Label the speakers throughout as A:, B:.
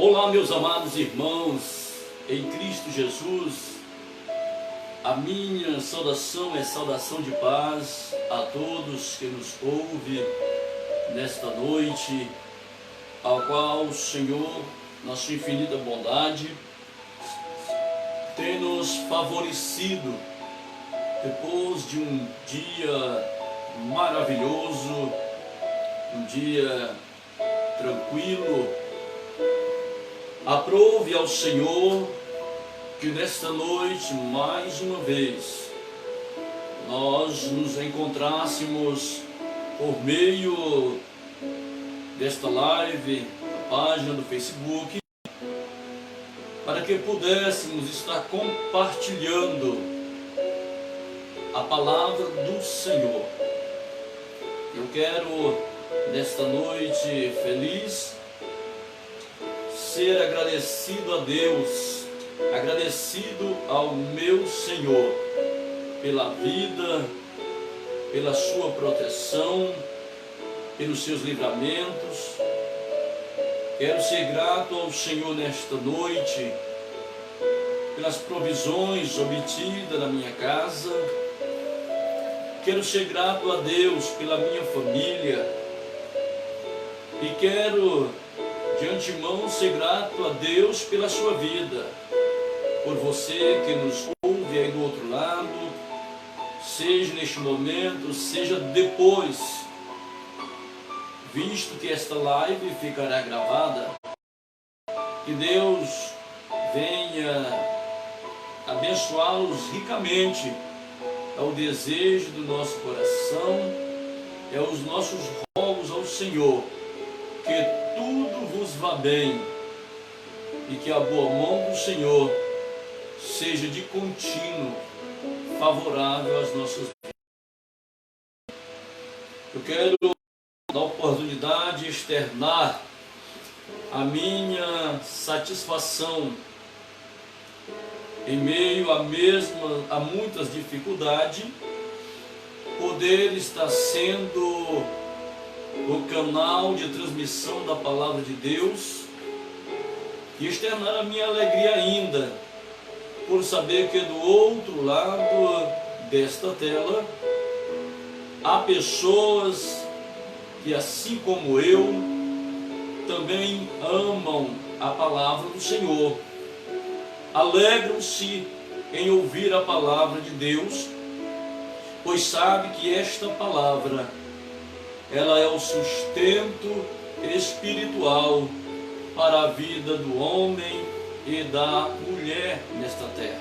A: Olá, meus amados irmãos, em Cristo Jesus, a minha saudação é saudação de paz a todos que nos ouvem nesta noite, ao qual o Senhor, na sua infinita bondade, tem nos favorecido depois de um dia maravilhoso, um dia tranquilo. Aprove ao Senhor que nesta noite, mais uma vez, nós nos encontrássemos por meio desta live, da página do Facebook, para que pudéssemos estar compartilhando a palavra do Senhor. Eu quero, nesta noite feliz, ser agradecido a Deus, agradecido ao meu Senhor pela vida, pela sua proteção, pelos seus livramentos. Quero ser grato ao Senhor nesta noite pelas provisões obtidas na minha casa. Quero ser grato a Deus pela minha família e quero de antemão ser grato a Deus pela sua vida, por você que nos ouve aí do outro lado, seja neste momento, seja depois, visto que esta live ficará gravada. Que Deus venha abençoá-los ricamente. É o desejo do nosso coração, é os nossos rogos ao Senhor, que tudo vos vá bem e que a boa mão do Senhor seja de contínuo favorável às nossas vidas. Eu quero dar oportunidade de externar a minha satisfação em meio a muitas dificuldades, poder estar sendo o canal de transmissão da palavra de Deus e externar a minha alegria ainda por saber que do outro lado desta tela há pessoas que, assim como eu, também amam a palavra do Senhor, alegram-se em ouvir a palavra de Deus, pois sabe que esta palavra ela é o sustento espiritual para a vida do homem e da mulher nesta terra.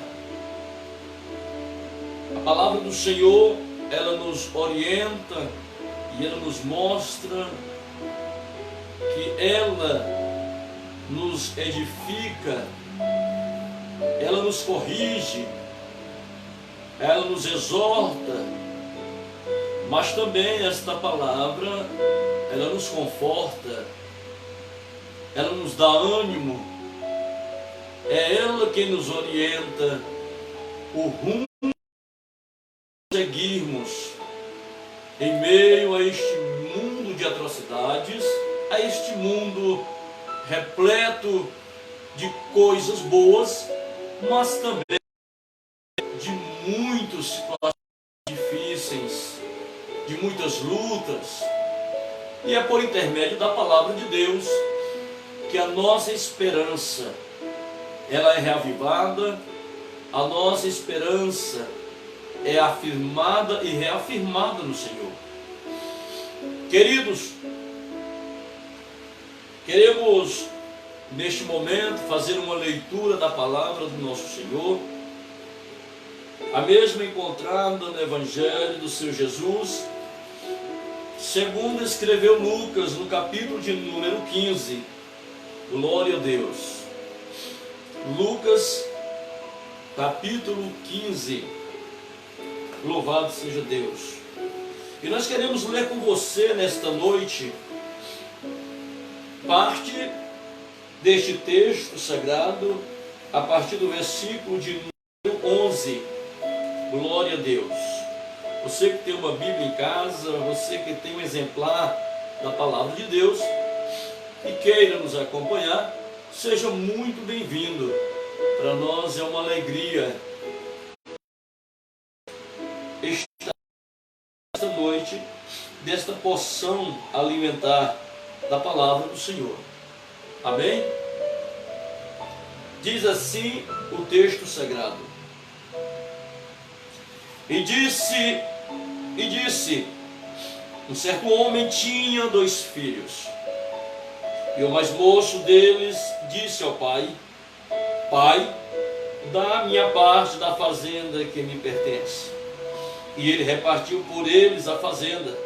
A: A palavra do Senhor, ela nos orienta e ela nos mostra que ela nos edifica, ela nos corrige, ela nos exorta, mas também esta palavra, ela nos conforta, ela nos dá ânimo, é ela quem nos orienta o rumo que seguirmos em meio a este mundo de atrocidades, a este mundo repleto de coisas boas, mas também de muitas situações difíceis, de muitas lutas. E é por intermédio da palavra de Deus que a nossa esperança ela é reavivada, a nossa esperança é afirmada e reafirmada no Senhor. Queridos, queremos neste momento fazer uma leitura da palavra do nosso Senhor, a mesma encontrada no Evangelho do Senhor Jesus, segundo escreveu Lucas no capítulo de número 15. Glória a Deus. Lucas capítulo 15. Louvado seja Deus. E nós queremos ler com você nesta noite parte deste texto sagrado a partir do versículo de número 11. Glória a Deus. Você que tem uma Bíblia em casa, você que tem um exemplar da palavra de Deus e queira nos acompanhar, Seja muito bem-vindo. Para nós é uma alegria estar esta noite desta porção alimentar da palavra do Senhor. Amém? Diz assim o texto sagrado. E disse, um certo homem tinha 2 filhos. E o mais moço deles disse ao pai: Pai, dá a minha parte da fazenda que me pertence. E ele repartiu por eles a fazenda.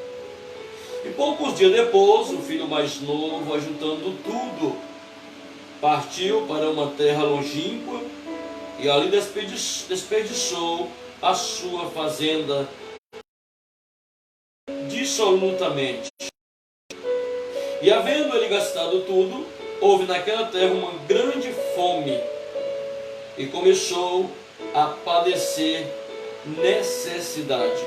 A: E poucos dias depois, o filho mais novo, ajuntando tudo, partiu para uma terra longínqua e ali desperdiçou a sua fazenda dissolutamente. E havendo ele gastado tudo, houve naquela terra uma grande fome e começou a padecer necessidade.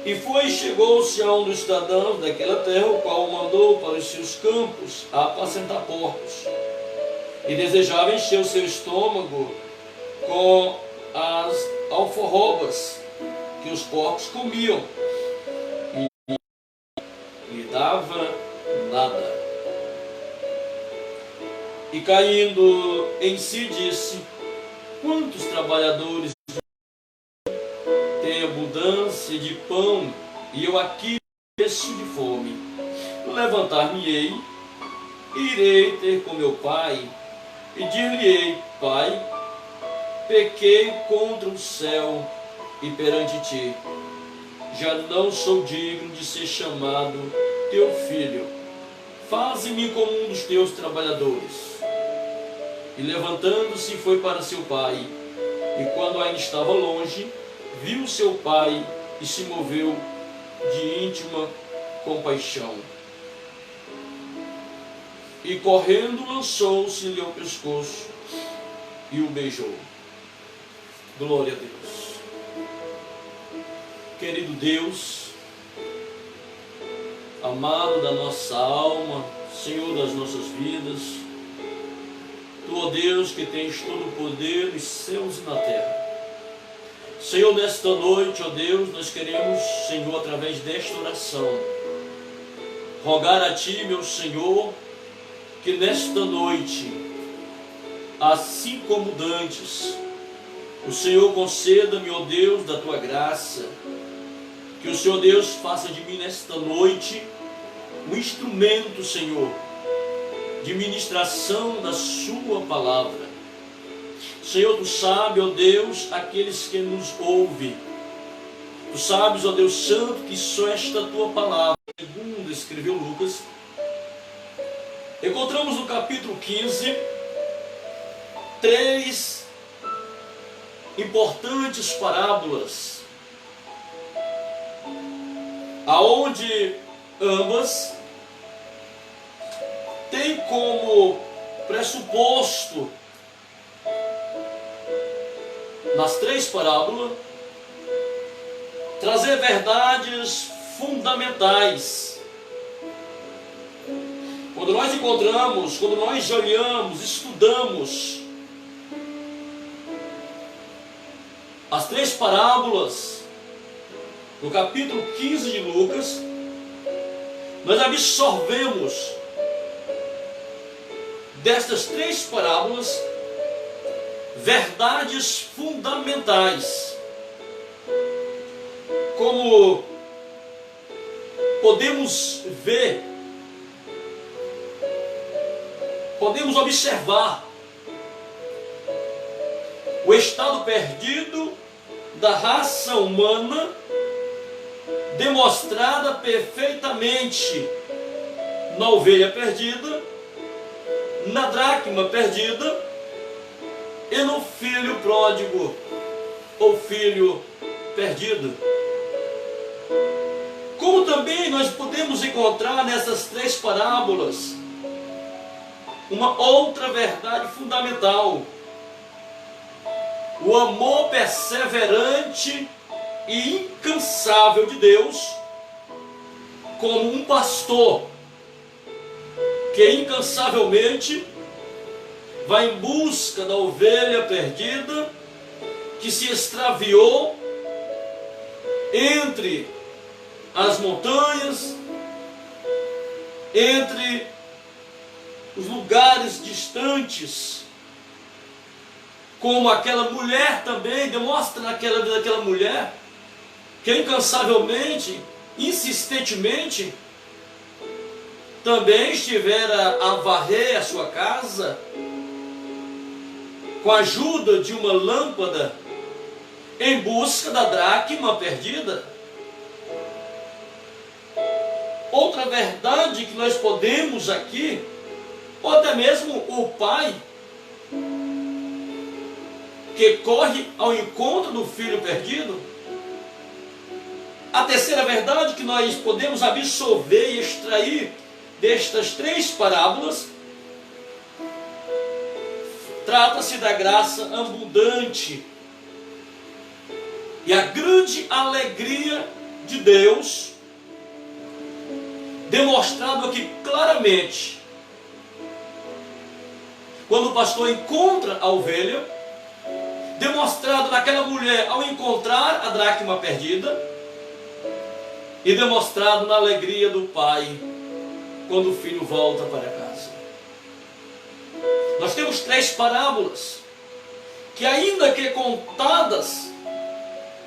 A: E chegou-se a um dos cidadãos daquela terra, o qual o mandou para os seus campos a apacentar porcos. E desejava encher o seu estômago com as alforrobas que os porcos comiam. Dava nada. E caindo em si disse: quantos trabalhadores têm abundância de pão e eu aqui peço de fome? Levantar-me-ei, irei ter com meu pai e dir-lhe-ei: Pai, pequei contra o céu e perante ti, já não sou digno de ser chamado teu filho, faze-me como um dos teus trabalhadores. E levantando-se foi para seu pai, e quando ainda estava longe, viu seu pai e se moveu de íntima compaixão. E correndo lançou-se-lhe ao pescoço e o beijou. Glória a Deus. Querido Deus, amado da nossa alma, Senhor das nossas vidas, Tu, ó Deus, que tens todo o poder nos céus e na terra. Senhor, nesta noite, ó Deus, nós queremos, Senhor, através desta oração, rogar a Ti, meu Senhor, que nesta noite, assim como dantes, o Senhor conceda-me, ó Deus, da Tua graça, que o Senhor Deus faça de mim nesta noite um instrumento, Senhor, de ministração da Sua palavra. Senhor, Tu sabes, ó Deus, aqueles que nos ouvem. Tu sabes, ó Deus Santo, que só esta Tua palavra, segundo escreveu Lucas, encontramos no capítulo 15, 3 importantes parábolas, aonde ambas têm como pressuposto, nas 3 parábolas, trazer verdades fundamentais. Quando nós encontramos, quando nós olhamos, estudamos as 3 parábolas no capítulo 15 de Lucas, nós absorvemos destas 3 parábolas verdades fundamentais, como podemos ver, podemos observar o estado perdido da raça humana, demonstrada perfeitamente na ovelha perdida, na dracma perdida e no filho pródigo, ou filho perdido. Como também nós podemos encontrar nessas 3 parábolas uma outra verdade fundamental: o amor perseverante e incansável de Deus, como um pastor que incansavelmente vai em busca da ovelha perdida que se extraviou entre as montanhas, entre os lugares distantes, como aquela mulher também demonstra naquela vida daquela mulher que incansavelmente, insistentemente também estivera a varrer a sua casa com a ajuda de uma lâmpada em busca da dracma perdida. Outra verdade que nós podemos aqui, ou até mesmo o pai que corre ao encontro do filho perdido. A terceira verdade que nós podemos absorver e extrair destas três parábolas trata-se da graça abundante e a grande alegria de Deus, demonstrado aqui claramente quando o pastor encontra a ovelha, demonstrado naquela mulher ao encontrar a dracma perdida, e demonstrado na alegria do pai quando o filho volta para casa. Nós temos três parábolas que, ainda que contadas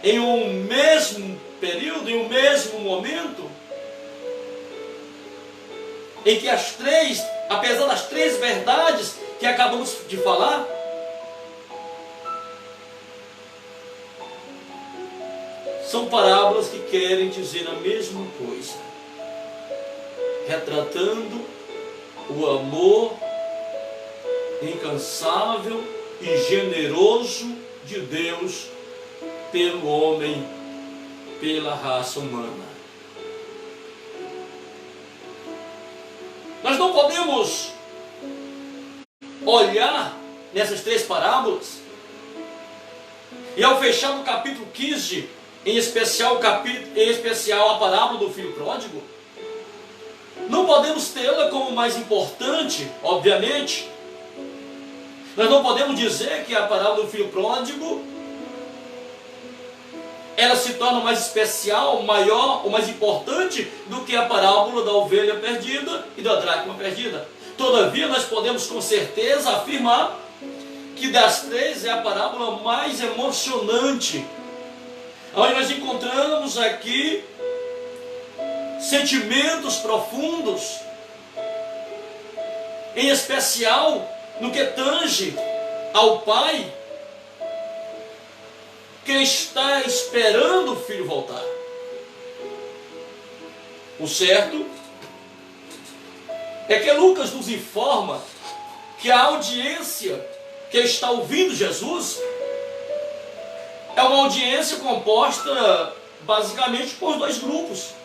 A: em um mesmo período, em um mesmo momento, em que as três, apesar das três verdades que acabamos de falar, são parábolas que querem dizer a mesma coisa, retratando o amor incansável e generoso de Deus pelo homem, pela raça humana. Nós não podemos olhar nessas três parábolas e, ao fechar no capítulo 15, em especial a parábola do filho pródigo, não podemos tê-la como mais importante, obviamente. Nós não podemos dizer que a parábola do filho pródigo ela se torna mais especial, maior ou mais importante do que a parábola da ovelha perdida e da dracma perdida. Todavia, nós podemos com certeza afirmar que das três é a parábola mais emocionante, onde nós encontramos aqui sentimentos profundos, em especial no que tange ao pai que está esperando o filho voltar. O certo é que Lucas nos informa que a audiência que está ouvindo Jesus é uma audiência composta basicamente por dois grupos.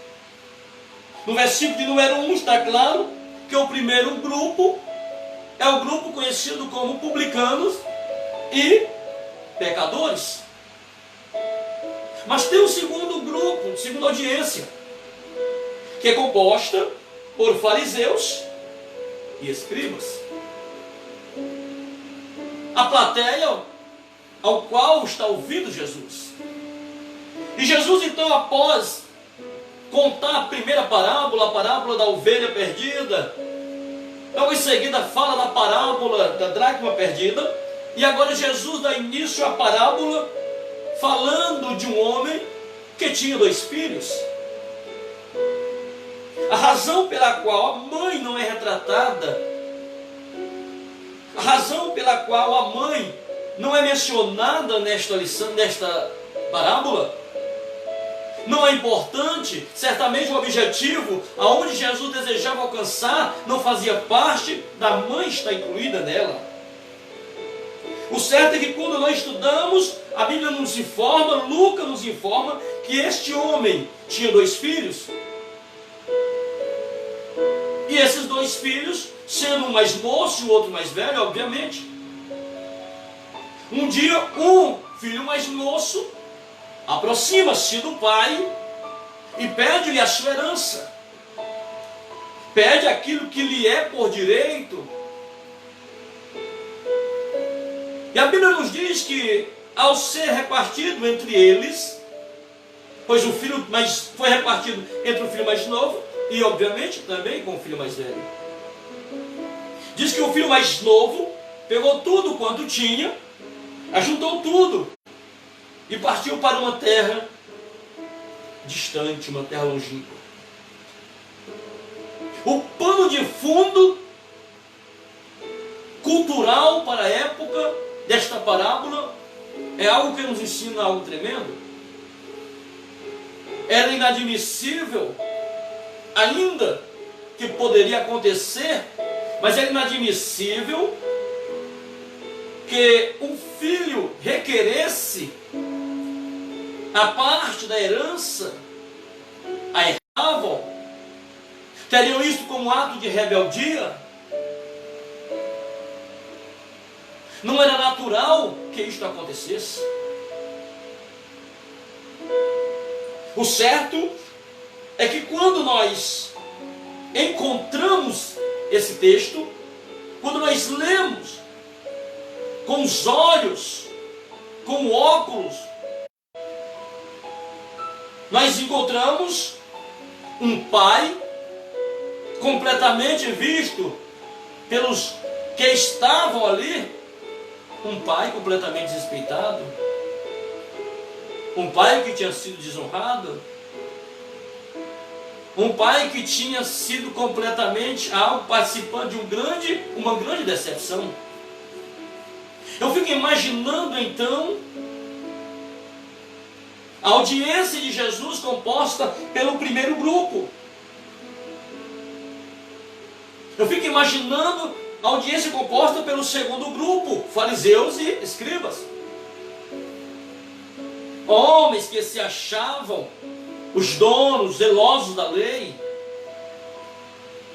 A: No versículo de número 1 está claro que o primeiro grupo é o grupo conhecido como publicanos e pecadores. Mas tem um segundo grupo, segunda audiência, que é composta por fariseus e escribas. A plateia ao qual está ouvindo Jesus. E Jesus, então, após contar a primeira parábola, a parábola da ovelha perdida, logo em seguida fala da parábola da dracma perdida, e agora Jesus dá início à parábola falando de um homem que tinha dois filhos. A razão pela qual a mãe não é retratada, a razão pela qual a mãe não é mencionada nesta lição, nesta parábola, não é importante. Certamente o objetivo aonde Jesus desejava alcançar não fazia parte da mãe estar incluída nela. O certo é que quando nós estudamos, a Bíblia nos informa, Lucas nos informa, que este homem tinha dois filhos. E esses dois filhos, sendo um mais moço e o outro mais velho, obviamente. Um dia, um filho mais moço aproxima-se do pai e pede-lhe a sua herança. pede aquilo que lhe é por direito. E a Bíblia nos diz que, ao ser repartido entre eles, pois o filho mais foi repartido entre o filho mais novo e, obviamente, também com o filho mais velho. Diz que o filho mais novo pegou tudo quanto tinha, ajuntou tudo e partiu para uma terra distante, uma terra longínqua. O pano de fundo cultural para a época desta parábola é algo que nos ensina algo tremendo. Era inadmissível, ainda que poderia acontecer, mas era inadmissível que um filho requeresse a parte da herança, a herdavam. Teriam isso como ato de rebeldia? Não era natural que isto acontecesse. O certo é que quando nós encontramos esse texto, quando nós lemos com os olhos, com o óculos, nós encontramos um pai completamente visto pelos que estavam ali, um pai completamente desrespeitado, um pai que tinha sido desonrado, um pai que tinha sido completamente participante de uma grande decepção. Eu fico imaginando então a audiência de Jesus composta pelo primeiro grupo. Eu fico imaginando a audiência composta pelo segundo grupo, fariseus e escribas. Homens que se achavam os donos, zelosos da lei.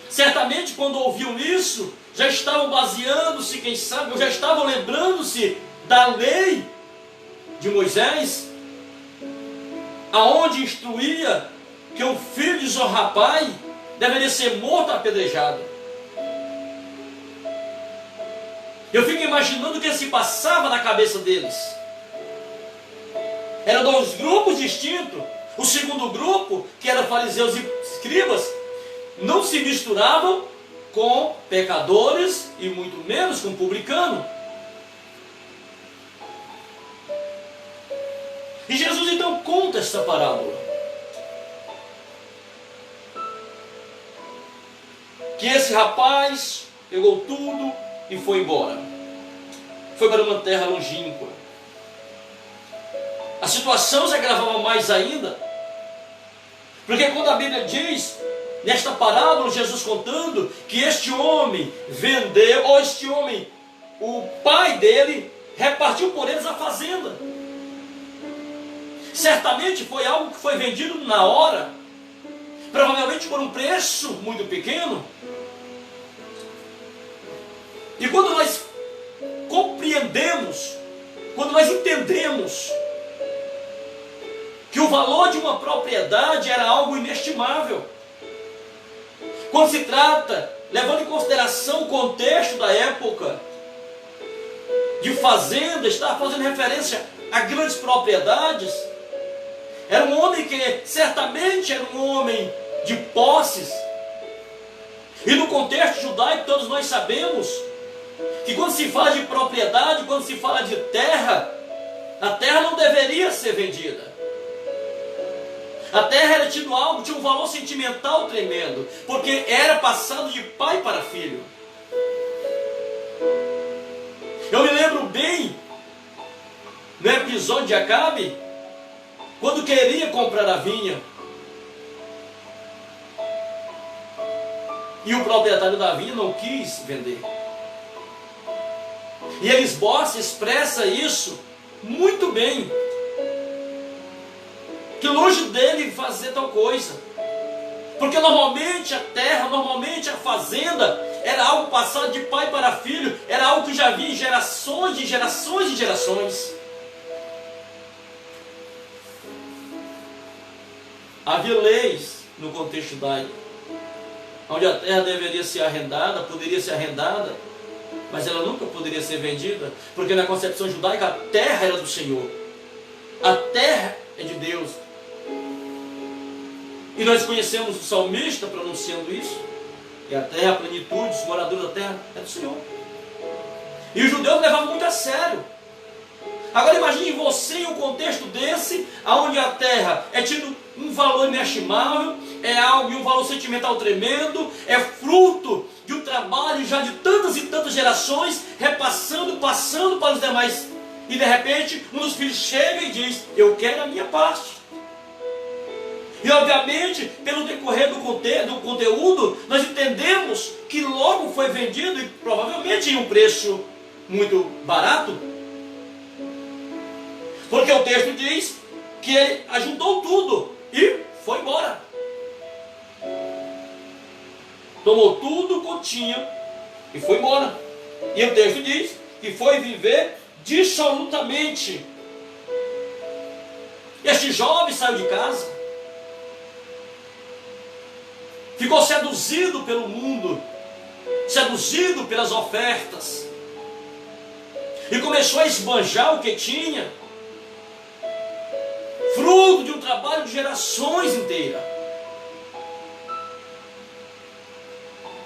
A: Certamente quando ouviam isso, já estavam baseando-se, quem sabe, ou já estavam lembrando-se da lei de Moisés, aonde instruía que o filho de desonrar pai deveria ser morto apedrejado. Eu fico imaginando o que se passava na cabeça deles. Eram dois grupos distintos. O segundo grupo, que era fariseus e escribas, não se misturavam com pecadores e muito menos com publicano. E Jesus então conta esta parábola. Que esse rapaz pegou tudo e foi embora. Foi para uma terra longínqua. A situação se agravava mais ainda, porque quando a Bíblia diz, nesta parábola, Jesus contando que este homem vendeu, ou este homem, o pai dele, repartiu por eles a fazenda. Certamente foi algo que foi vendido na hora, provavelmente por um preço muito pequeno. E quando nós compreendemos, quando nós entendemos que o valor de uma propriedade era algo inestimável, quando se trata, levando em consideração o contexto da época, de fazenda, está fazendo referência a grandes propriedades, era um homem que certamente era um homem de posses. E no contexto judaico todos nós sabemos que quando se fala de propriedade, quando se fala de terra, a terra não deveria ser vendida. A terra era tido algo, tinha um valor sentimental tremendo, porque era passado de pai para filho. Eu me lembro bem, no episódio de Acabe, quando queria comprar a vinha, e o proprietário da vinha não quis vender. E Esboço expressa isso muito bem, que longe dele fazer tal coisa, porque normalmente a terra, normalmente a fazenda era algo passado de pai para filho, era algo que já havia em gerações e gerações e gerações. Havia leis no contexto judaico, onde a terra deveria ser arrendada, poderia ser arrendada, mas ela nunca poderia ser vendida, porque na concepção judaica a terra era do Senhor, a terra é de Deus. E nós conhecemos o salmista pronunciando isso, que a terra, a plenitude, os moradores da terra é do Senhor. E os judeus levavam muito a sério. Agora imagine você em um contexto desse, onde a terra é tido um valor inestimável, é algo de um valor sentimental tremendo, é fruto de um trabalho já de tantas e tantas gerações, passando para os demais. E de repente, um dos filhos chega e diz, eu quero a minha parte. E obviamente, pelo decorrer do conteúdo, nós entendemos que logo foi vendido, e provavelmente em um preço muito barato, porque o texto diz que ele ajuntou tudo e foi embora. Tomou tudo quanto tinha e foi embora. E o texto diz que foi viver dissolutamente. Este jovem saiu de casa, ficou seduzido pelo mundo, seduzido pelas ofertas, e começou a esbanjar o que tinha, fruto de um trabalho de gerações inteiras.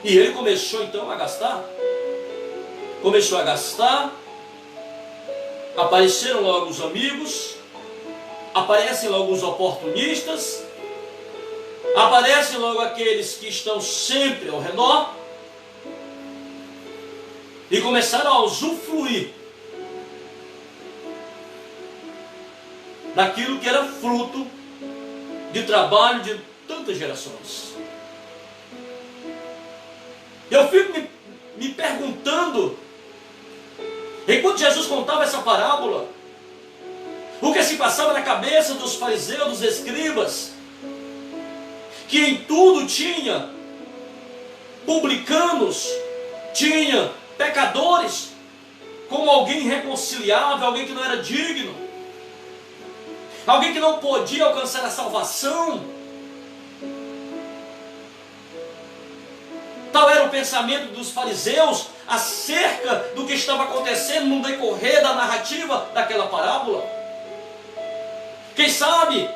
A: E ele começou então a gastar. Começou a gastar. Apareceram logo os amigos. Aparecem logo os oportunistas. Aparecem logo aqueles que estão sempre ao redor. E começaram a usufruir daquilo que era fruto de trabalho de tantas gerações. Eu fico me perguntando, enquanto Jesus contava essa parábola, o que se passava na cabeça dos fariseus, dos escribas, que em tudo tinha publicanos, tinha pecadores, como alguém irreconciliável, alguém que não era digno, alguém que não podia alcançar a salvação. Tal era o pensamento dos fariseus acerca do que estava acontecendo no decorrer da narrativa daquela parábola. Quem sabe,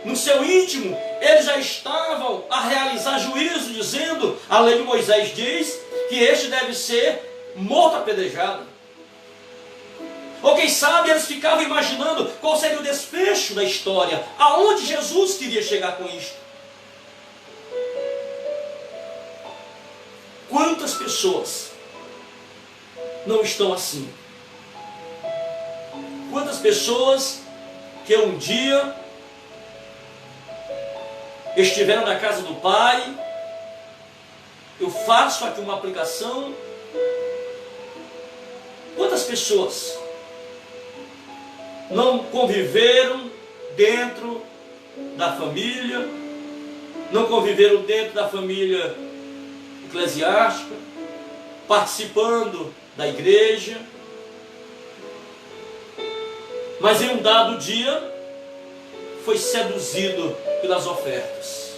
A: no seu íntimo, eles já estavam a realizar juízo, dizendo, a lei de Moisés diz que este deve ser morto apedrejado. Ou quem sabe eles ficavam imaginando qual seria o desfecho da história, aonde Jesus queria chegar com isto. Quantas pessoas não estão assim? Quantas pessoas que um dia estiveram na casa do Pai, eu faço aqui uma aplicação, quantas pessoas não conviveram dentro da família, não conviveram dentro da família eclesiástica, participando da igreja, mas em um dado dia foi seduzido pelas ofertas,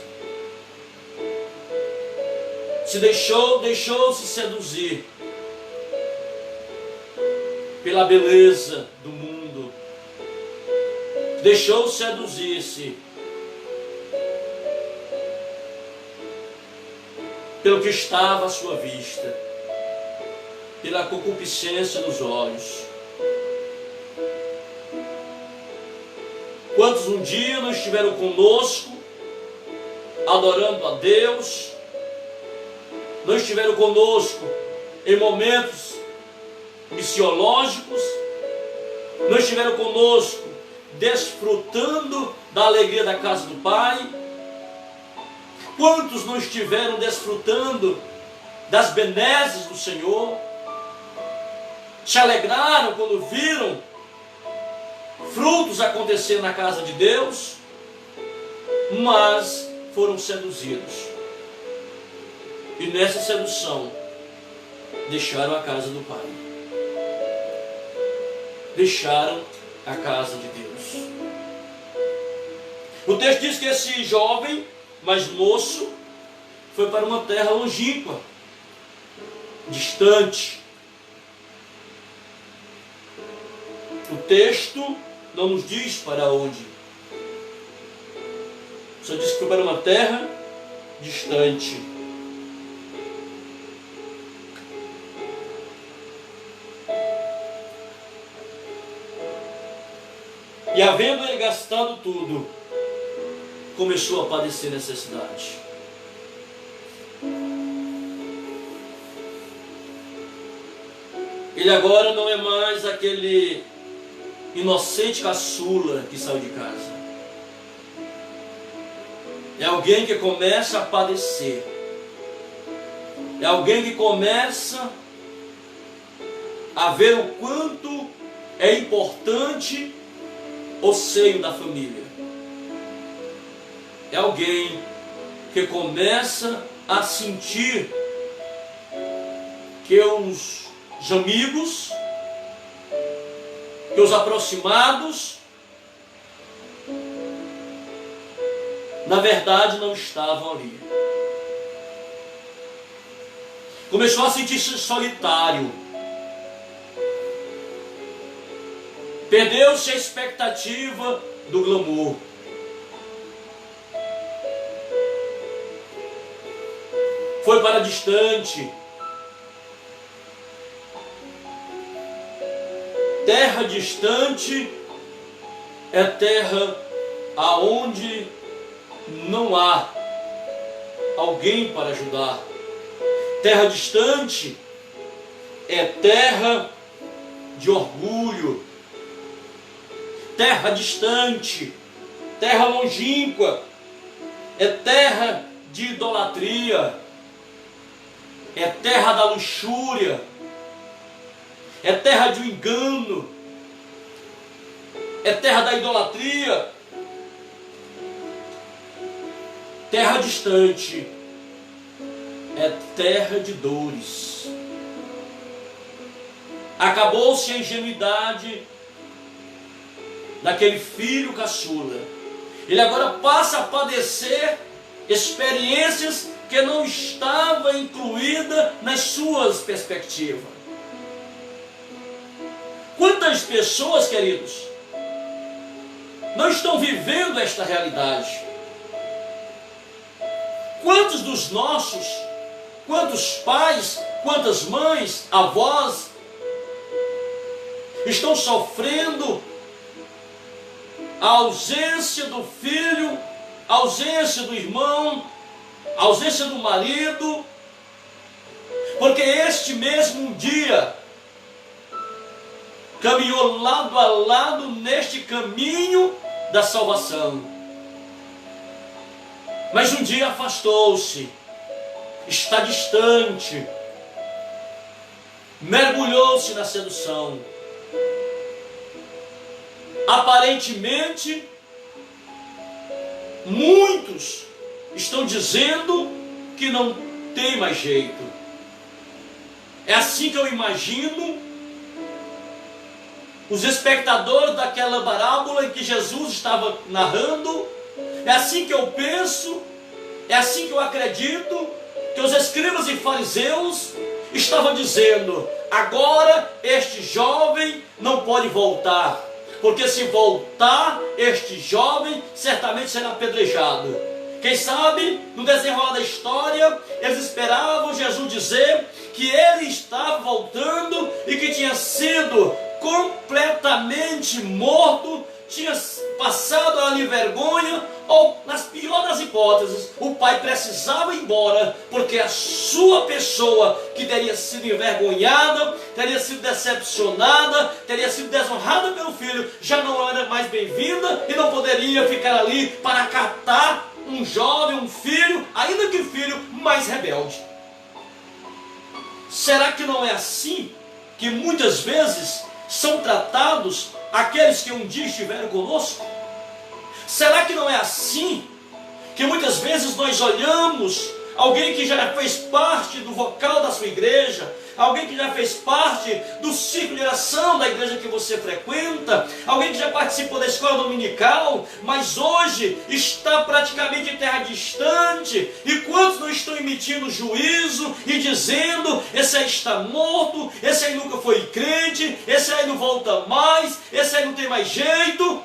A: deixou-se seduzir pela beleza do mundo, deixou seduzir-se pelo que estava à sua vista, pela concupiscência dos olhos. Quantos um dia não estiveram conosco, adorando a Deus, não estiveram conosco em momentos missiológicos, não estiveram conosco desfrutando da alegria da casa do Pai? Quantos não estiveram desfrutando das benesses do Senhor? Se alegraram quando viram frutos acontecer na casa de Deus, mas foram seduzidos. E nessa sedução, deixaram a casa do Pai. Deixaram a casa de Deus. O texto diz que esse jovem, mais moço, foi para uma terra longínqua, distante. O texto não nos diz para onde. Só diz que foi para uma terra distante. E havendo ele gastado tudo, começou a padecer necessidade. Ele agora não é mais aquele inocente caçula que saiu de casa. É alguém que começa a padecer. É alguém que começa a ver o quanto é importante o seio da família. É alguém que começa a sentir que os amigos, que os aproximados, na verdade não estavam ali. Começou a sentir-se solitário. Perdeu-se a expectativa do glamour. Foi para distante. Terra distante é terra aonde não há alguém para ajudar. Terra distante é terra de orgulho. Terra distante, terra longínqua, é terra de idolatria, é terra da luxúria, é terra de engano, é terra da idolatria. Terra distante é terra de dores. Acabou-se a ingenuidade daquele filho caçula. Ele agora passa a padecer experiências que não estavam incluídas nas suas perspectivas. Quantas pessoas, queridos, não estão vivendo esta realidade? Quantos dos nossos, quantos pais, quantas mães, avós estão sofrendo a ausência do filho, a ausência do irmão, a ausência do marido, porque este mesmo dia caminhou lado a lado neste caminho da salvação, mas um dia afastou-se, está distante, mergulhou-se na sedução. Aparentemente, muitos estão dizendo que não tem mais jeito. É assim que eu imagino os espectadores daquela parábola em que Jesus estava narrando. É assim que eu penso, é assim que eu acredito, que os escribas e fariseus estavam dizendo: agora este jovem não pode voltar, porque se voltar, este jovem certamente será apedrejado. Quem sabe, no desenrolar da história, eles esperavam Jesus dizer que ele estava voltando e que tinha sido completamente morto, tinha passado ali vergonha, ou, nas piores das hipóteses, o pai precisava ir embora, porque a sua pessoa, que teria sido envergonhada, teria sido decepcionada, teria sido desonrada pelo filho, já não era mais bem-vinda e não poderia ficar ali para acatar um jovem, um filho, ainda que filho, mais rebelde. Será que não é assim que muitas vezes são tratados aqueles que um dia estiveram conosco? Será que não é assim que muitas vezes nós olhamos alguém que já fez parte do vocal da sua igreja, alguém que já fez parte do ciclo de oração da igreja que você frequenta, alguém que já participou da escola dominical, mas hoje está praticamente em terra distante, e quantos não estão emitindo juízo e dizendo: esse aí está morto, esse aí nunca foi crente, esse aí não volta mais, esse aí não tem mais jeito.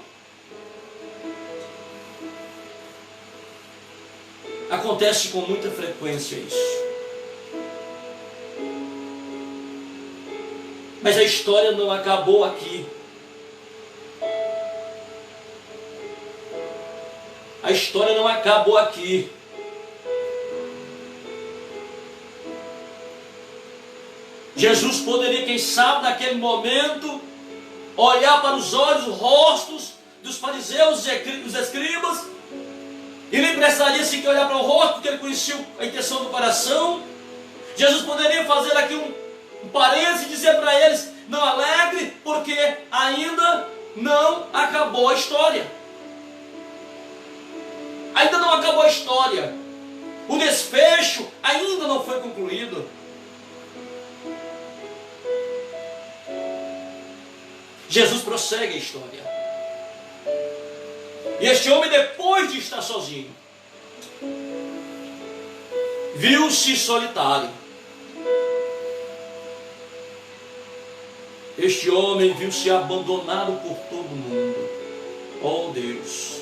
A: Acontece com muita frequência isso. Mas a história não acabou aqui. A história não acabou aqui. Jesus poderia, quem sabe, naquele momento, olhar para os olhos, os rostos dos fariseus e dos escribas, e nem precisaria sequer olhar para o rosto, porque ele conhecia a intenção do coração. Jesus poderia fazer aqui um parênteses e dizer para eles: não alegre, porque ainda não acabou a história. Ainda não acabou a história. O desfecho ainda não foi concluído. Jesus prossegue a história. E este homem, depois de estar sozinho, viu-se solitário. Este homem viu-se abandonado por todo mundo. Oh Deus,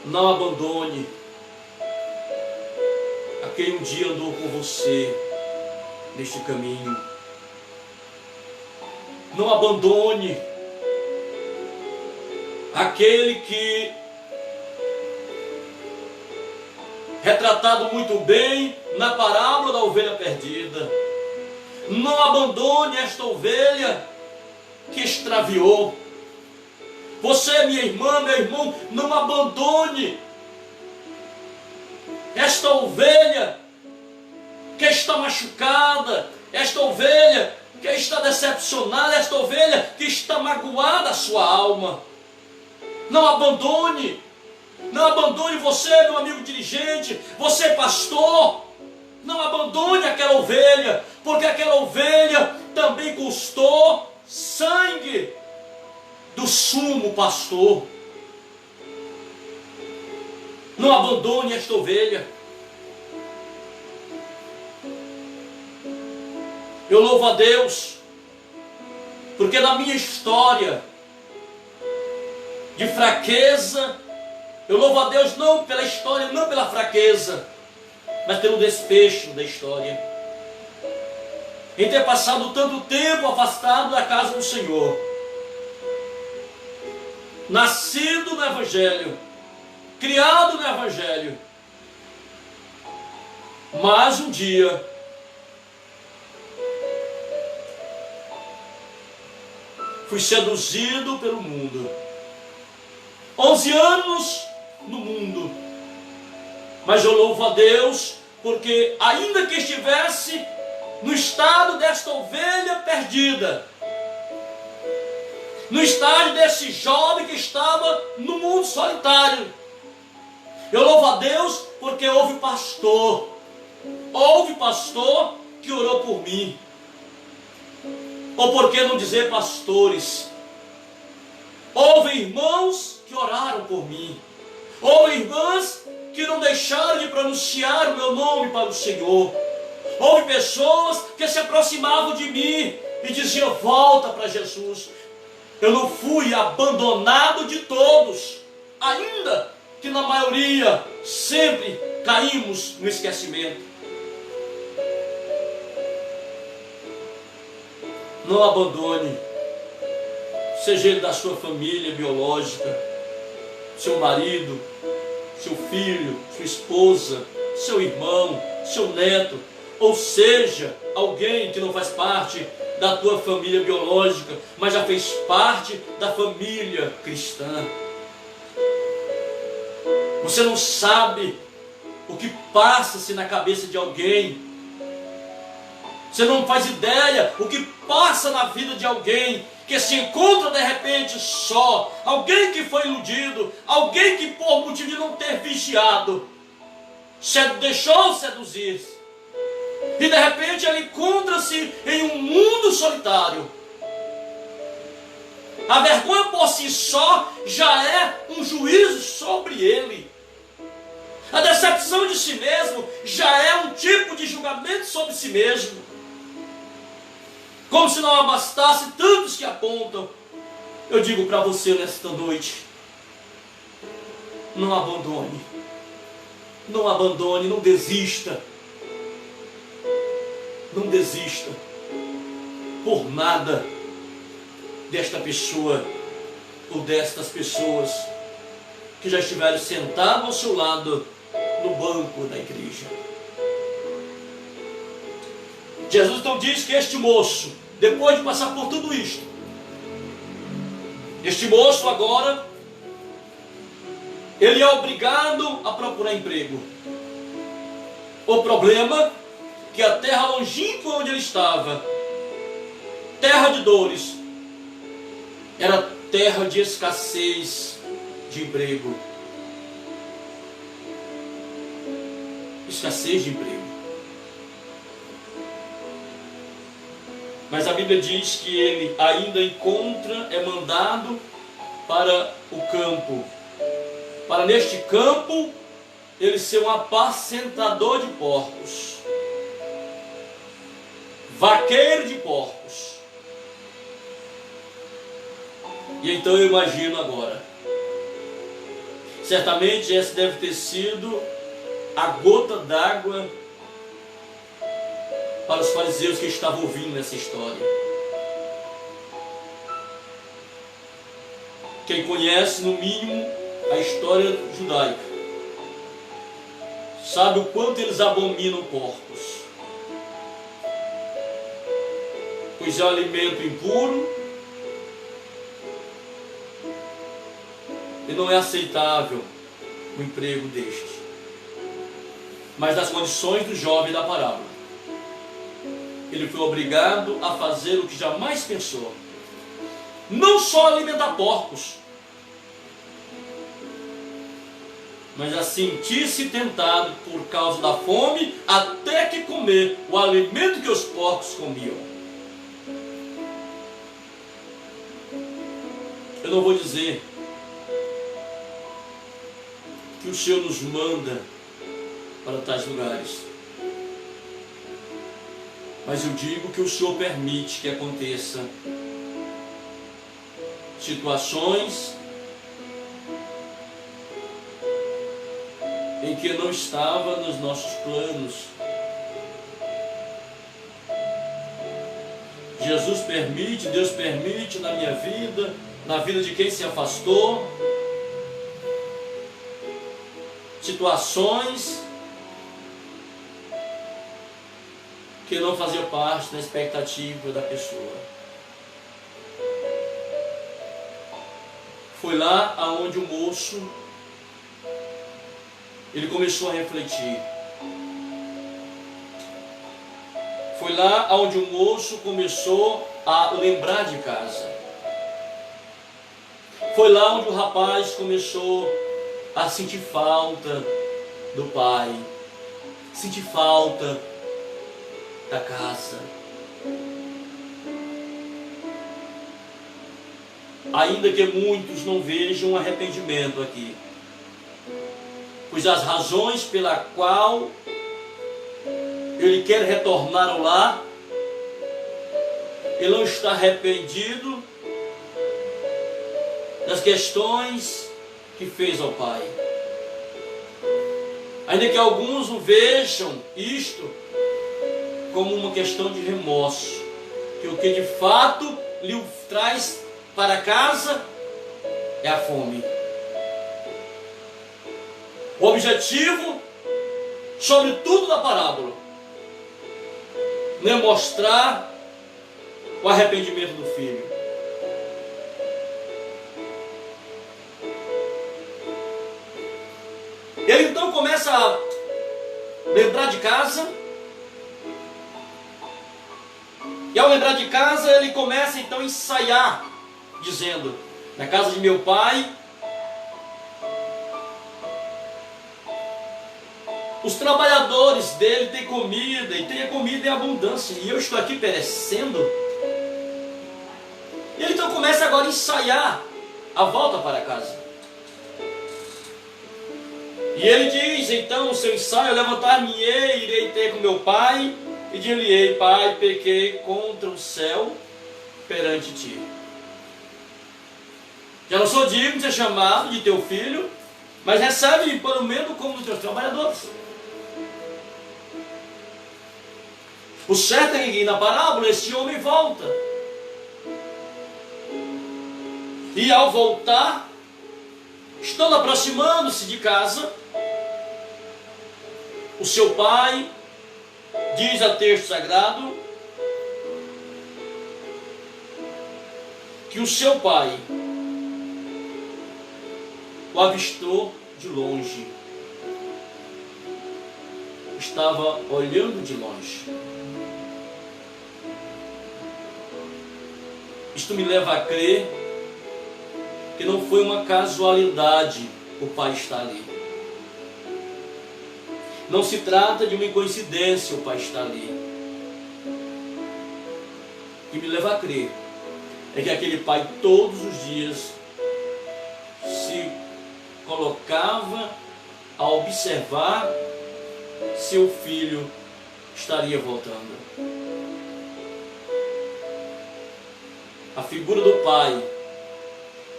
A: não abandone a quem um dia andou com você neste caminho. Não abandone aquele que, retratado muito bem na parábola da ovelha perdida, não abandone esta ovelha que extraviou. Você, minha irmã, meu irmão, não abandone esta ovelha que está machucada, esta ovelha que está decepcionada, esta ovelha que está magoada a sua alma. Não abandone. Não abandone você, meu amigo dirigente, você pastor. Não abandone aquela ovelha, porque aquela ovelha também custou sangue do sumo pastor. Não abandone esta ovelha. Eu louvo a Deus, porque na minha história de fraqueza, eu louvo a Deus não pela história, não pela fraqueza, mas pelo desfecho da história. Em ter passado tanto tempo afastado da casa do Senhor, nascido no Evangelho, criado no Evangelho, mas um dia fui seduzido pelo mundo. 11 anos no mundo. Mas eu louvo a Deus, porque ainda que estivesse no estado desta ovelha perdida, no estágio desse jovem que estava no mundo solitário, eu louvo a Deus porque houve pastor que orou por mim. Ou por que não dizer pastores? Houve irmãos que oraram por mim. Houve irmãs que não deixaram de pronunciar o meu nome para o Senhor. Houve pessoas que se aproximavam de mim e diziam: volta para Jesus. Eu não fui abandonado de todos, ainda que na maioria sempre caímos no esquecimento. Não abandone, seja ele da sua família biológica, seu marido, seu filho, sua esposa, seu irmão, seu neto, ou seja, alguém que não faz parte da tua família biológica, mas já fez parte da família cristã. Você não sabe o que passa-se na cabeça de alguém. Você não faz ideia o que passa na vida de alguém que se encontra de repente só, alguém que foi iludido, alguém que por motivo de não ter vigiado, deixou seduzir E de repente ele encontra-se em um mundo solitário. A vergonha por si só já é um juízo sobre ele. A decepção de si mesmo já é um tipo de julgamento sobre si mesmo. Como se não bastasse tantos que apontam. Eu digo para você nesta noite: não abandone. Não abandone, não desista. Não desista por nada desta pessoa ou destas pessoas que já estiveram sentados ao seu lado no banco da igreja. Jesus então diz que este moço, depois de passar por tudo isto, este moço agora, ele é obrigado a procurar emprego. O problema é que a terra longínqua onde ele estava, terra de dores, era terra de escassez de emprego. Escassez de emprego. Mas a Bíblia diz que ele ainda encontra, é mandado para o campo. Para neste campo, ele ser um apacentador de porcos. Vaqueiro de porcos. E então eu imagino agora. Certamente essa deve ter sido a gota d'água para os fariseus que estavam ouvindo essa história. Quem conhece, no mínimo, a história judaica, sabe o quanto eles abominam porcos. Pois é um alimento impuro e não é aceitável o emprego deste. Mas nas condições do jovem da parábola, ele foi obrigado a fazer o que jamais pensou. Não só alimentar porcos, mas a sentir-se tentado por causa da fome, até que comer o alimento que os porcos comiam. Eu não vou dizer que o Senhor nos manda para tais lugares, mas eu digo que o Senhor permite que aconteça situações em que não estava nos nossos planos. Jesus permite, Deus permite na minha vida, na vida de quem se afastou, situações que não faziam parte da expectativa da pessoa. Foi lá aonde o moço, ele começou a refletir. Foi lá aonde o moço começou a lembrar de casa. Foi lá onde o rapaz começou a sentir falta do pai, sentir falta da casa. Ainda que muitos não vejam arrependimento aqui, pois as razões pela qual ele quer retornar ao lar, ele não está arrependido das questões que fez ao pai. Ainda que alguns o vejam isto como uma questão de remorso, que o que de fato lhe traz para casa é a fome. O objetivo, sobretudo da parábola, não é mostrar o arrependimento do filho. Ele então começa a lembrar de casa. E ao lembrar de casa, ele começa então a ensaiar, dizendo: na casa de meu pai Os trabalhadores dele têm comida e têm a comida em abundância, e eu estou aqui perecendo. E ele então começa agora a ensaiar a volta para casa. E ele diz então no seu ensaio: levantar-me-ei, irei ter com meu pai, e dir-lhe-ei: pai, pequei contra o céu perante ti. Já não sou digno de ser chamado de teu filho, mas recebe-me pelo menos como dos teus trabalhadores. O certo é que na parábola este homem volta. E ao voltar, estando aproximando-se de casa, o seu pai, diz a texto sagrado, que o seu pai o avistou de longe. Estava olhando de longe. Isto me leva a crer que não foi uma casualidade o pai estar ali. Não se trata de uma coincidência o pai estar ali. O que me leva a crer é que aquele pai todos os dias se colocava a observar se o filho estaria voltando. A figura do pai,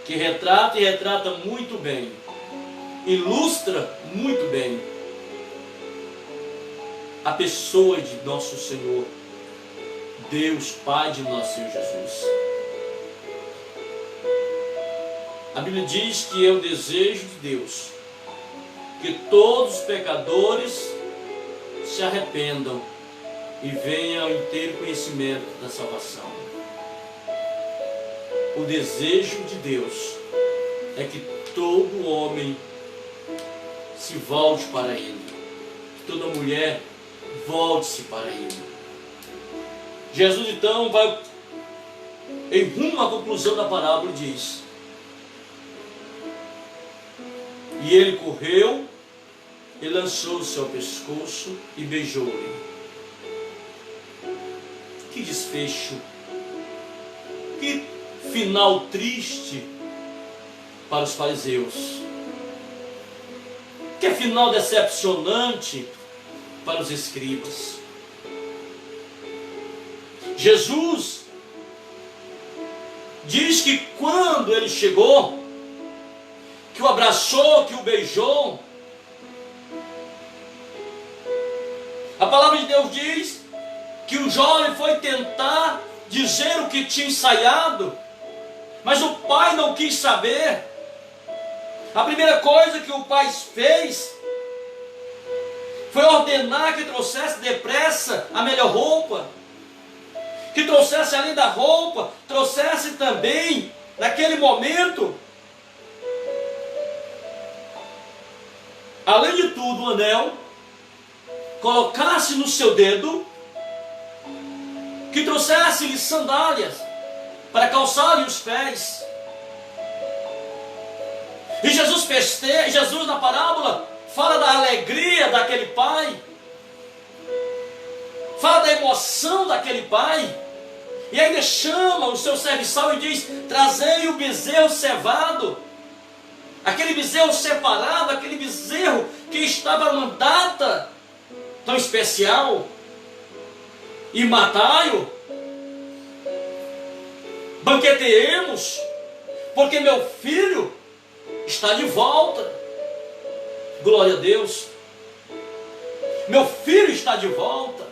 A: que retrata e retrata muito bem, ilustra muito bem a pessoa de nosso Senhor, Deus Pai de nosso Senhor Jesus. A Bíblia diz que é o desejo de Deus que todos os pecadores se arrependam e venham ao inteiro conhecimento da salvação. O desejo de Deus é que todo homem se volte para Ele, que toda mulher volte-se para Ele. Jesus então vai em rumo à conclusão da parábola e diz: e ele correu e lançou-se ao pescoço e beijou-lhe. Que desfecho, que final triste para os fariseus, que final decepcionante para os escribas. Jesus diz que quando ele chegou, que o abraçou, que o beijou, a palavra de Deus diz que o jovem foi tentar dizer o que tinha ensaiado, mas o pai não quis saber. A primeira coisa que o pai fez foi ordenar que trouxesse depressa a melhor roupa, que trouxesse além da roupa, trouxesse também, naquele momento, além de tudo, um anel, colocasse no seu dedo, que trouxesse-lhe sandálias para calçar-lhe os pés. E Jesus festeja, Jesus na parábola fala da alegria daquele pai, fala da emoção daquele pai, e ainda chama o seu serviçal e diz: trazei o bezerro cevado, aquele bezerro separado, aquele bezerro que estava numa data tão especial, e matai-o, banqueteemos, porque meu filho está de volta. Glória a Deus. Meu filho está de volta.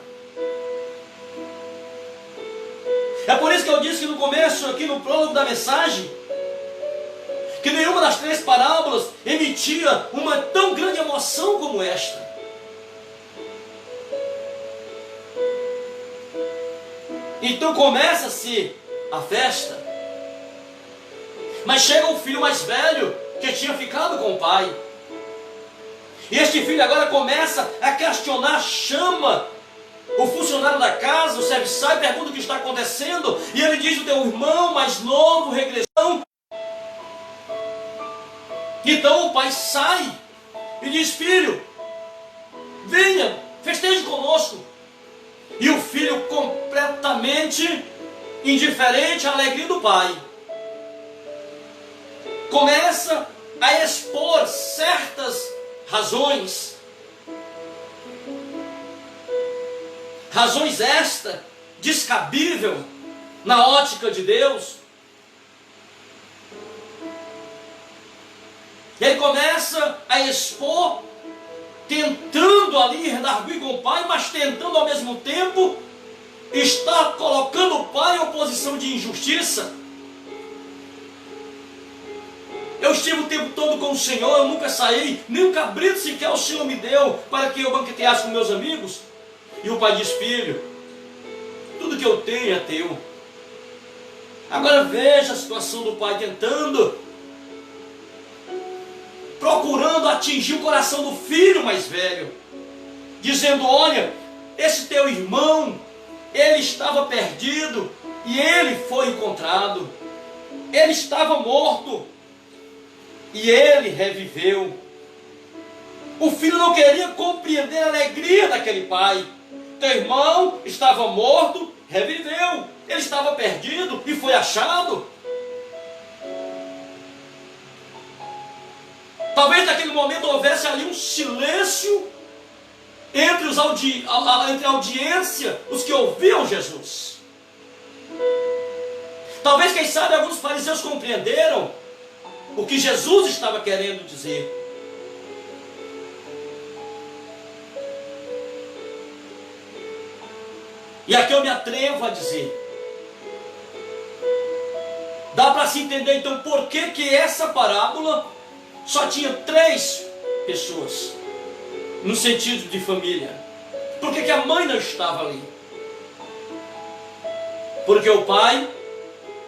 A: É por isso que eu disse que no começo, aqui no prólogo da mensagem, que nenhuma das três parábolas emitia uma tão grande emoção como esta. Então começa-se a festa, mas chega o filho mais velho, que tinha ficado com o pai, e este filho agora começa a questionar, chama o funcionário da casa, o serviçal, e pergunta o que está acontecendo, e ele diz: o teu irmão mais novo regressou. Então o pai sai e diz: filho, venha, festeje conosco. E o filho completamente indiferente à alegria do pai, começa a expor certas razões esta descabível na ótica de Deus. Ele começa a expor, tentando ali redarguir com o pai, mas tentando ao mesmo tempo estar colocando o pai em uma posição de injustiça. Eu estive o tempo todo com o Senhor, eu nunca saí, nem um cabrito sequer o Senhor me deu para que eu banqueteasse com meus amigos. E o pai diz: filho, tudo que eu tenho é teu. Agora veja a situação do pai procurando atingir o coração do filho mais velho, dizendo: olha, esse teu irmão, ele estava perdido e ele foi encontrado. Ele estava morto e ele reviveu. O filho não queria compreender a alegria daquele pai. Teu irmão estava morto, reviveu. Ele estava perdido e foi achado. Talvez naquele momento houvesse ali um silêncio entre a audiência, os que ouviam Jesus. Talvez, quem sabe, alguns fariseus compreenderam o que Jesus estava querendo dizer. E aqui eu me atrevo a dizer, dá para se entender então por que essa parábola só tinha 3 pessoas, no sentido de família. Por que a mãe não estava ali? Porque o pai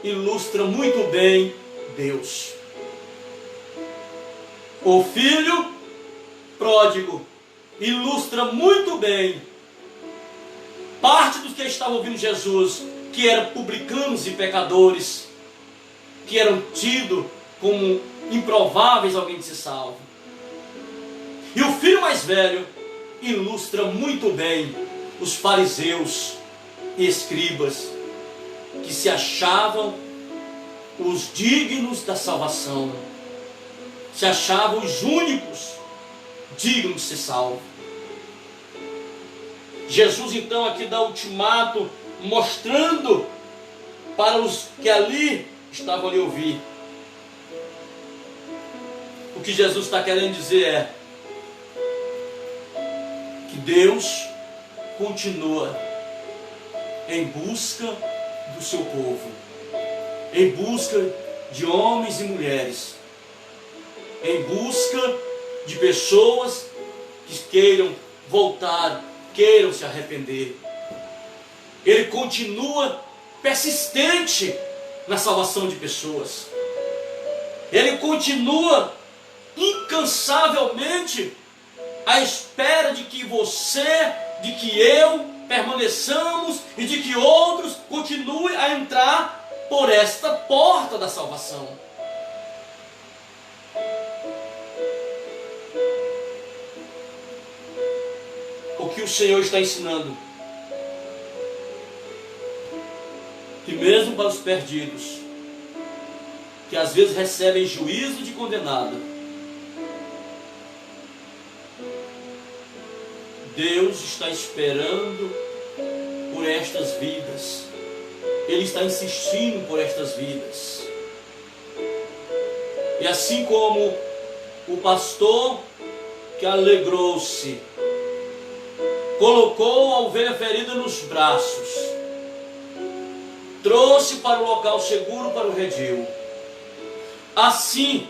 A: ilustra muito bem Deus. O filho pródigo ilustra muito bem parte dos que estavam ouvindo Jesus, que eram publicanos e pecadores, que eram tidos como improváveis alguém de ser salvo. E o filho mais velho ilustra muito bem os fariseus e escribas, que se achavam os dignos da salvação, se achavam os únicos dignos de ser salvos. Jesus então aqui dá ultimato, mostrando para os que ali estavam ali ouvir. O que Jesus está querendo dizer é que Deus continua em busca do seu povo, em busca de homens e mulheres, em busca de pessoas que queiram voltar, queiram se arrepender. Ele continua persistente na salvação de pessoas. Ele continua incansavelmente à espera de que você, de que eu permaneçamos e de que outros continuem a entrar por esta porta da salvação. O que o Senhor está ensinando? Que mesmo para os perdidos, que às vezes recebem juízo de condenado, Deus está esperando por estas vidas. Ele está insistindo por estas vidas. E assim como o pastor que alegrou-se, colocou a ovelha ferida nos braços, trouxe para o local seguro, para o redil, assim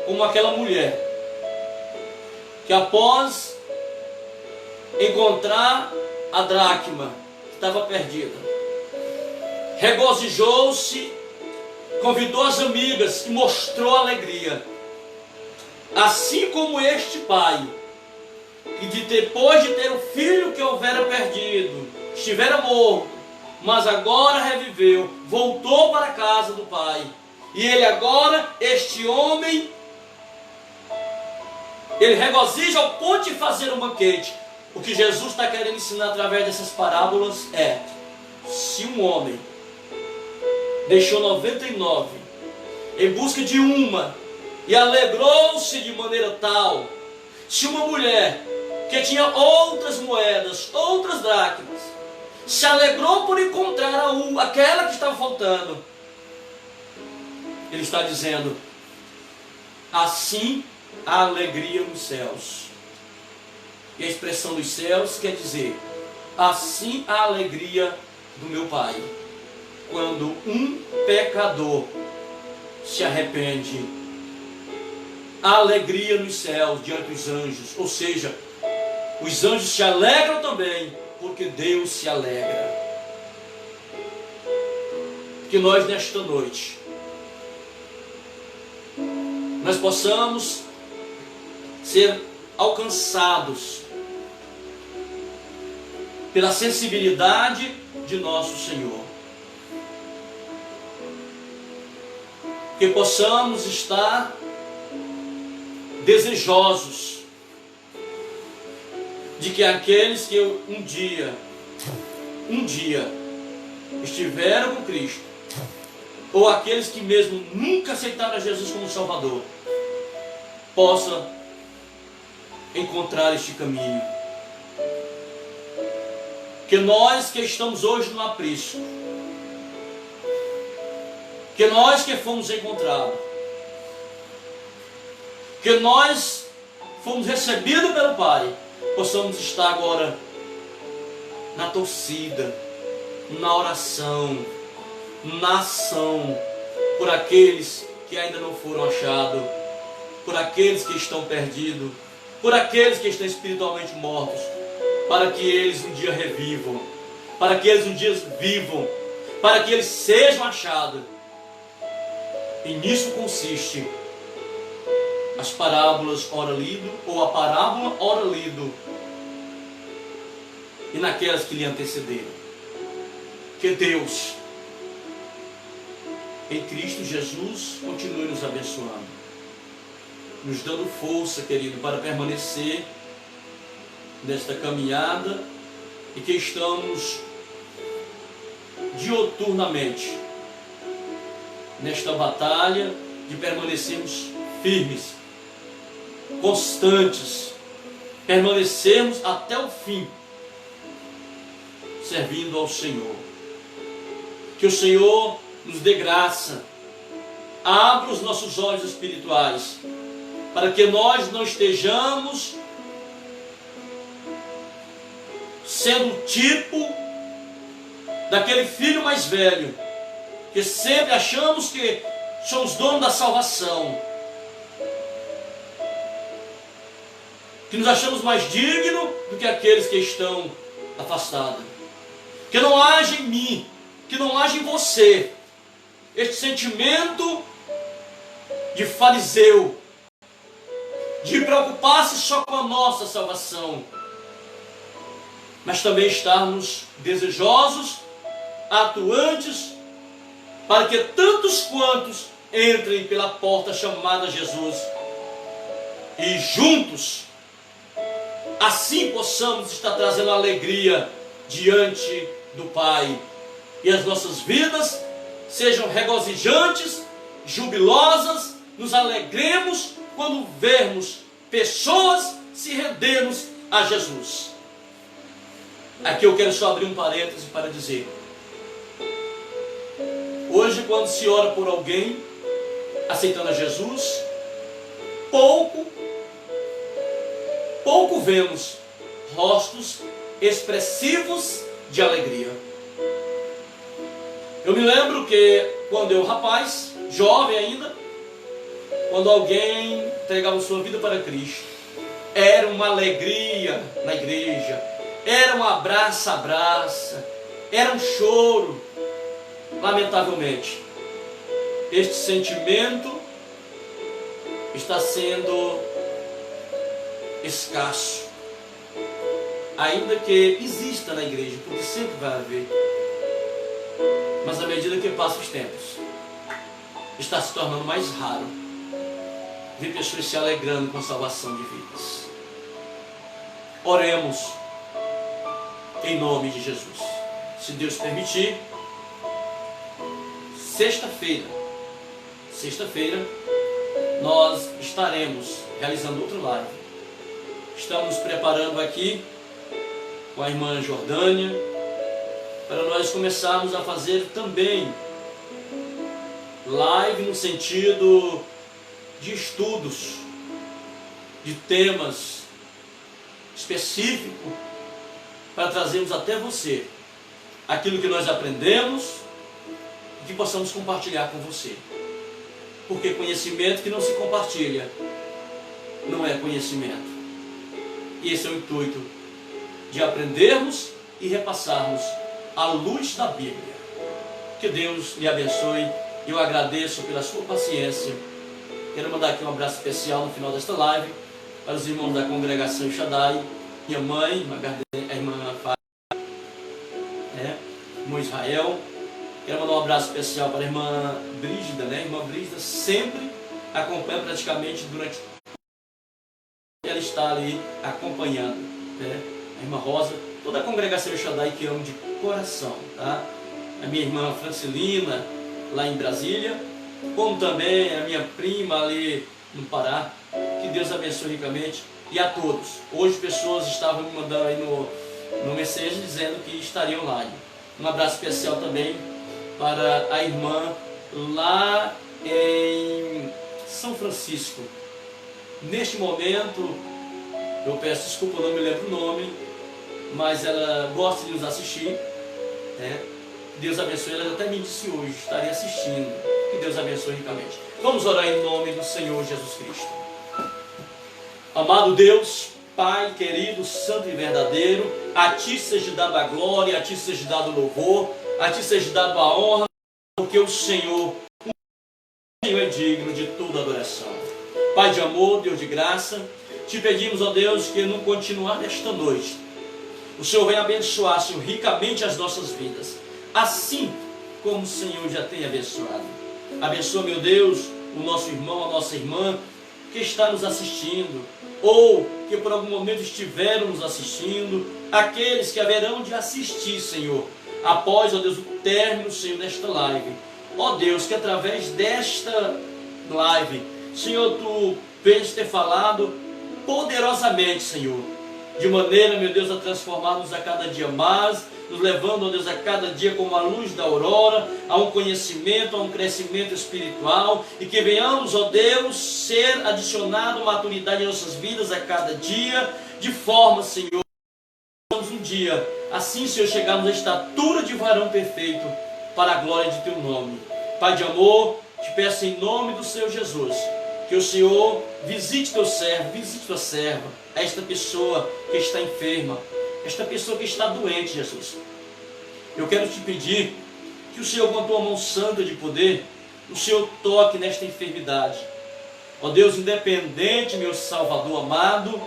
A: como aquela mulher que após encontrar a dracma que estava perdida, regozijou-se, convidou as amigas e mostrou alegria. Assim como este pai, que depois de ter o filho que houvera perdido, estivera morto, mas agora reviveu, voltou para a casa do pai. E ele agora, este homem, ele regozija ao ponto de fazer um banquete. O que Jesus está querendo ensinar através dessas parábolas é: se um homem deixou 99 em busca de uma e alegrou-se de maneira tal, se uma mulher que tinha outras moedas, outras dracmas, se alegrou por encontrar aquela que estava faltando, ele está dizendo: assim a alegria nos céus. E a expressão dos céus quer dizer: assim a alegria do meu Pai, quando um pecador se arrepende. A alegria nos céus diante dos anjos, ou seja, os anjos se alegram também, porque Deus se alegra. Que nós nesta noite, nós possamos ser alcançados pela sensibilidade de nosso Senhor. Que possamos estar desejosos de que aqueles que um dia estiveram com Cristo, ou aqueles que mesmo nunca aceitaram a Jesus como Salvador, possam encontrar este caminho. Que nós que estamos hoje no aprisco, que nós que fomos encontrados, que nós fomos recebidos pelo Pai, possamos estar agora na torcida, na oração, na ação, por aqueles que ainda não foram achados, por aqueles que estão perdidos, por aqueles que estão espiritualmente mortos, para que eles um dia revivam, para que eles um dia vivam, para que eles sejam achados. E nisso consiste as parábolas ora lido, ou a parábola ora lido, e naquelas que lhe antecederam. Que Deus, em Cristo Jesus, continue nos abençoando, nos dando força, querido, para permanecer nesta caminhada, e que estamos dioturnamente nesta batalha de permanecermos firmes, constantes, permanecermos até o fim, servindo ao Senhor. Que o Senhor nos dê graça, abra os nossos olhos espirituais, para que nós não estejamos sendo o tipo daquele filho mais velho, que sempre achamos que somos donos da salvação, que nos achamos mais dignos do que aqueles que estão afastados. Que não haja em mim, que não haja em você, este sentimento de fariseu, de preocupar-se só com a nossa salvação, mas também estarmos desejosos, atuantes, para que tantos quantos entrem pela porta chamada Jesus, e juntos, assim possamos estar trazendo alegria diante do Pai, e as nossas vidas sejam regozijantes, jubilosas, nos alegremos quando vermos pessoas se rendendo a Jesus. Aqui eu quero só abrir um parêntese para dizer: hoje, quando se ora por alguém aceitando a Jesus, pouco vemos rostos expressivos de alegria. Eu me lembro que quando eu, rapaz, jovem ainda, quando alguém entregava sua vida para Cristo, era uma alegria na igreja, era um abraça, era um choro. Lamentavelmente, este sentimento está sendo escasso, ainda que exista na igreja, porque sempre vai haver, mas à medida que passam os tempos, está se tornando mais raro ver pessoas se alegrando com a salvação de vidas. Oremos em nome de Jesus. Se Deus permitir, sexta-feira, nós estaremos realizando outra live. Estamos preparando aqui com a irmã Jordânia para nós começarmos a fazer também live no sentido de estudos, de temas específicos, para trazermos até você aquilo que nós aprendemos e que possamos compartilhar com você. Porque conhecimento que não se compartilha não é conhecimento. E esse é o intuito de aprendermos e repassarmos a luz da Bíblia. Que Deus lhe abençoe. Eu agradeço pela sua paciência. Quero mandar aqui um abraço especial no final desta live para os irmãos da congregação Shaddai, minha mãe, a irmã Fábio, irmão Israel. Quero mandar um abraço especial para a irmã Brígida, A irmã Brígida sempre acompanha praticamente durante... Ela está ali acompanhando, A irmã Rosa, toda a congregação Shaddai que amo de coração, tá? A minha irmã Francilina, lá em Brasília, como também a minha prima ali no Pará. Que Deus abençoe ricamente. E a todos. Hoje pessoas estavam me mandando aí no mensagem dizendo que estariam online. Um abraço especial também para a irmã lá em São Francisco. Neste momento, eu peço desculpa, eu não me lembro o nome, mas ela gosta de nos assistir, Deus abençoe, ela até me disse hoje, estaria assistindo. Que Deus abençoe ricamente. Vamos orar em nome do Senhor Jesus Cristo. Amado Deus, Pai querido, santo e verdadeiro, a Ti seja dada a glória, a Ti seja dado o louvor, a Ti seja dado a honra, porque o Senhor é digno de toda adoração. Pai de amor, Deus de graça, Te pedimos, ó Deus, que no continuar desta noite, o Senhor venha abençoar, Senhor, ricamente as nossas vidas, assim como o Senhor já tem abençoado. Abençoa, meu Deus, o nosso irmão, a nossa irmã, que está nos assistindo, ou que por algum momento estiveram nos assistindo, aqueles que haverão de assistir, Senhor, após, ó Deus, o término, Senhor, desta live. Ó Deus, que através desta live, Senhor, Tu venhas ter falado poderosamente, Senhor, de maneira, meu Deus, a transformar-nos a cada dia mais, nos levando, ó Deus, a cada dia como a luz da aurora, a um conhecimento, a um crescimento espiritual, e que venhamos, ó Deus, ser adicionado maturidade em nossas vidas a cada dia, de forma, Senhor, um dia, assim, Senhor, chegarmos à estatura de varão perfeito, para a glória de Teu nome. Pai de amor, Te peço em nome do Senhor Jesus, que o Senhor visite Teu servo, visite Tua serva, esta pessoa que está enferma, esta pessoa que está doente, Jesus. Eu quero Te pedir que o Senhor, com a Tua mão santa de poder, o Senhor toque nesta enfermidade. Ó Deus, independente, meu Salvador amado,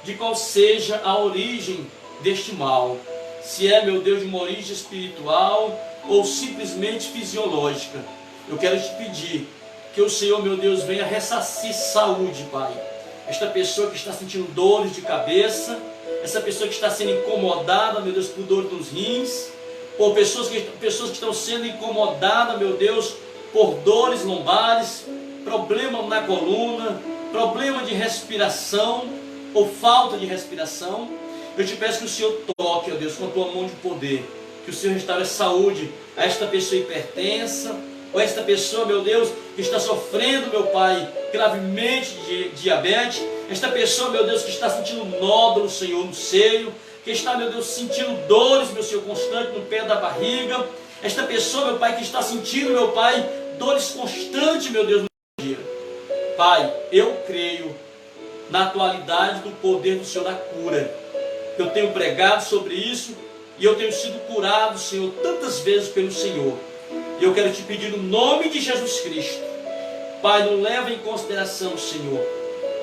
A: de qual seja a origem deste mal, se é, meu Deus, de uma origem espiritual ou simplesmente fisiológica, eu quero Te pedir que o Senhor, meu Deus, venha ressarcir saúde, Pai. Esta pessoa que está sentindo dores de cabeça, essa pessoa que está sendo incomodada, meu Deus, por dor nos rins, por pessoas que estão sendo incomodadas, meu Deus, por dores lombares, problema na coluna, problema de respiração, ou falta de respiração. Eu Te peço que o Senhor toque, ó Deus, com a Tua mão de poder, que o Senhor restaure a saúde a esta pessoa hipertensa, ou esta pessoa, meu Deus, que está sofrendo, meu Pai, gravemente de diabetes, esta pessoa, meu Deus, que está sentindo nódulo, Senhor, no seio, que está, meu Deus, sentindo dores, meu Senhor, constante no pé da barriga, esta pessoa, meu Pai, que está sentindo, meu Pai, dores constantes, meu Deus, no dia. Pai, eu creio na atualidade do poder do Senhor da cura. Eu tenho pregado sobre isso e eu tenho sido curado, Senhor, tantas vezes pelo Senhor. E eu quero Te pedir no nome de Jesus Cristo, Pai, não leva em consideração, Senhor,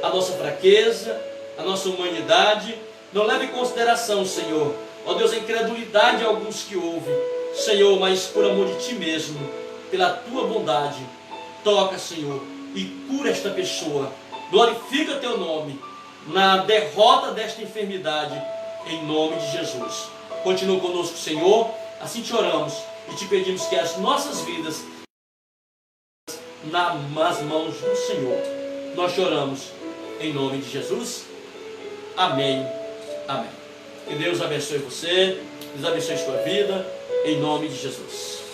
A: a nossa fraqueza, a nossa humanidade, não leva em consideração, Senhor, ó Deus, a incredulidade de alguns que ouvem, Senhor, mas por amor de Ti mesmo, pela Tua bondade, toca, Senhor, e cura esta pessoa, glorifica Teu nome, na derrota desta enfermidade, em nome de Jesus. Continua conosco, Senhor. Assim te oramos e te pedimos que as nossas vidas nas mãos do Senhor. Nós choramos em nome de Jesus. Amém. Amém. Que Deus abençoe você, Deus abençoe a sua vida, em nome de Jesus.